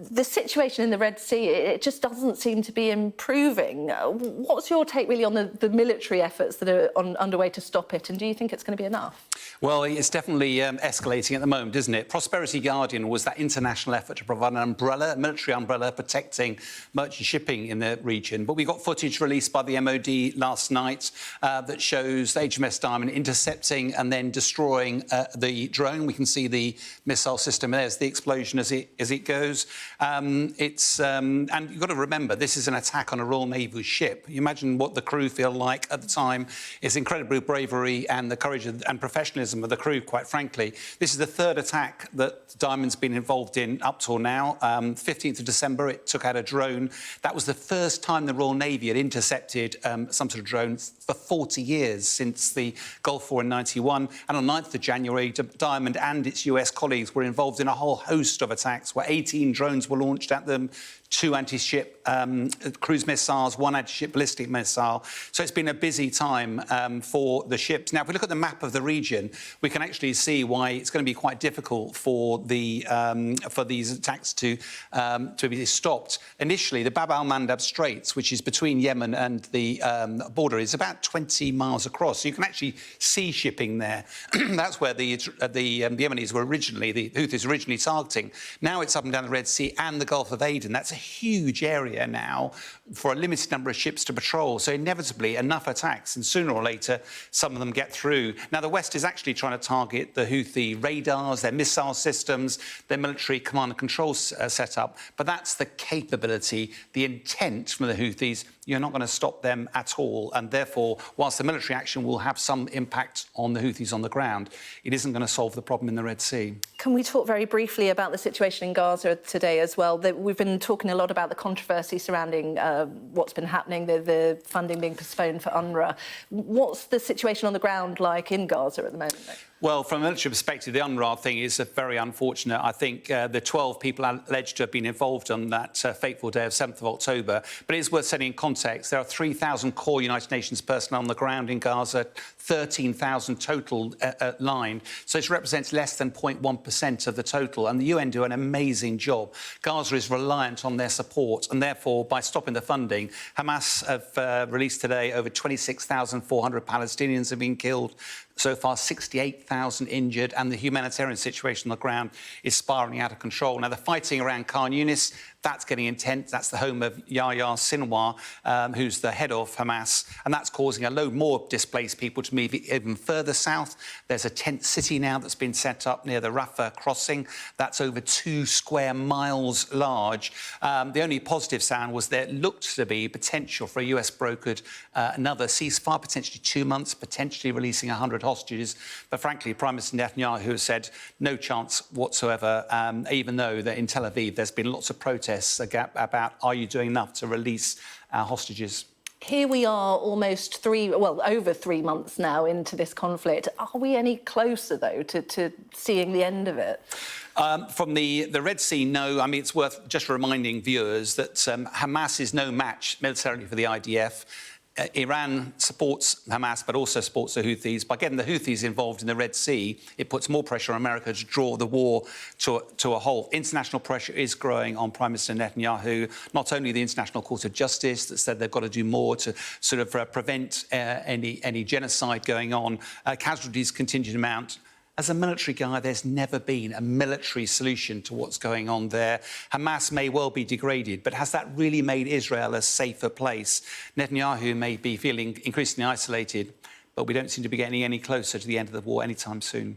The situation in the Red Sea, it just doesn't seem to be improving. What's your take really on the military efforts that are underway to stop it, and do you think it's going to be enough? Well, it's definitely escalating at the moment, isn't it? Prosperity Guardian was that international effort to provide an umbrella, a military umbrella, protecting merchant shipping in the region. But we got footage released by the MOD last night that shows HMS Diamond intercepting and then destroying the drone. We can see the missile system. There's the explosion as it goes. And you've got to remember, this is an attack on a Royal Navy ship. You imagine what the crew feel like at the time. It's incredible bravery and the courage and professionalism of the crew, quite frankly. This is the third attack that Diamond's been involved in up till now. 15th of December, it took out a drone. That was the first time the Royal Navy had intercepted some sort of drone for 40 years, since the Gulf War in '91. And on 9th of January, Diamond and its US colleagues were involved in a whole host of attacks where 18 drones were launched at them, 2 anti-ship cruise missiles, 1 anti-ship ballistic missile. So it's been a busy time for the ships. Now, if we look at the map of the region, we can actually see why it's going to be quite difficult for these attacks to be stopped. Initially, the Bab al-Mandab Straits, which is between Yemen and the border, is about 20 miles across. So you can actually see shipping there. That's where the Yemenis were originally, the Houthis originally targeting. Now it's up and down the Red Sea and the Gulf of Aden. That's a huge area now for a limited number of ships to patrol. So inevitably, enough attacks, and sooner or later, some of them get through. Now, the West is actually trying to target the Houthi radars, their missile systems, their military command and control setup. But that's the capability, the intent from the Houthis. You're not going to stop them at all. And therefore, whilst the military action will have some impact on the Houthis on the ground, it isn't going to solve the problem in the Red Sea. Can we talk very briefly about the situation in Gaza today as well? We've been talking a lot about the controversy surrounding what's been happening, the funding being postponed for UNRWA. What's the situation on the ground like in Gaza at the moment, though? Well, from a military perspective, the UNRWA thing is very unfortunate. I think the 12 people alleged to have been involved on that fateful day of 7th of October. But it is worth setting in context. There are 3,000 core United Nations personnel on the ground in Gaza, 13,000 total lined. So it represents less than 0.1% of the total. And the UN do an amazing job. Gaza is reliant on their support. And therefore, by stopping the funding, Hamas have released today over 26,400 Palestinians have been killed. So far, 68,000 injured, and the humanitarian situation on the ground is spiralling out of control. Now, the fighting around Khan Yunis, that's getting intense. That's the home of Yahya Sinwar, who's the head of Hamas, and that's causing a load more displaced people to move even further south. There's a tent city now that's been set up near the Rafah crossing. That's over 2 square miles large. The only positive sound was there looked to be potential for a US-brokered another ceasefire, potentially 2 months, potentially releasing 100 hostages. But frankly, Prime Minister Netanyahu has said no chance whatsoever, even though that in Tel Aviv there's been lots of protests about are you doing enough to release our hostages. Here we are almost over 3 months now into this conflict. Are we any closer, though, to seeing the end of it? From the Red Sea, no. I mean, it's worth just reminding viewers that Hamas is no match militarily for the IDF. Iran supports Hamas, but also supports the Houthis. By getting the Houthis involved in the Red Sea, it puts more pressure on America to draw the war to a halt. International pressure is growing on Prime Minister Netanyahu. Not only the International Court of Justice that said they've got to do more to sort of prevent any genocide going on. Casualties continue to mount. As a military guy, there's never been a military solution to what's going on there. Hamas may well be degraded, but has that really made Israel a safer place? Netanyahu may be feeling increasingly isolated, but we don't seem to be getting any closer to the end of the war anytime soon.